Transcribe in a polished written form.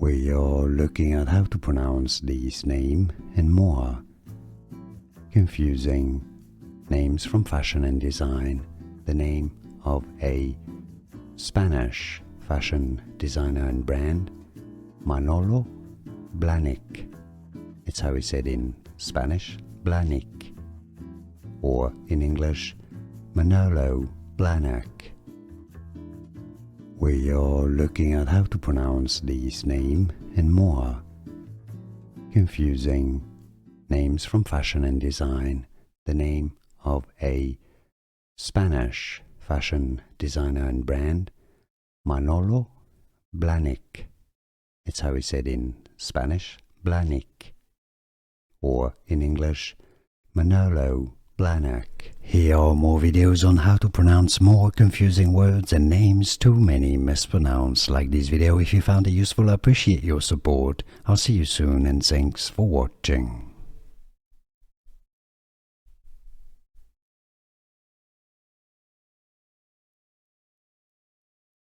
We are looking at how to pronounce these names and more confusing names from fashion and design. The name of a Spanish fashion designer and brand, Manolo Blahnik. It's how it's said in Spanish, Blahnik, or in English, Manolo Blahnik. We are looking at how to pronounce these names and more confusing names from fashion and design. The name of a Spanish fashion designer and brand, Manolo Blahnik. It's how it's said in Spanish, Blahnik, or in English, Manolo Blahnik. Here are more videos on how to pronounce more confusing words and names too many mispronounced. Like this video if you found it useful. I appreciate your support. I'll see you soon and thanks for watching.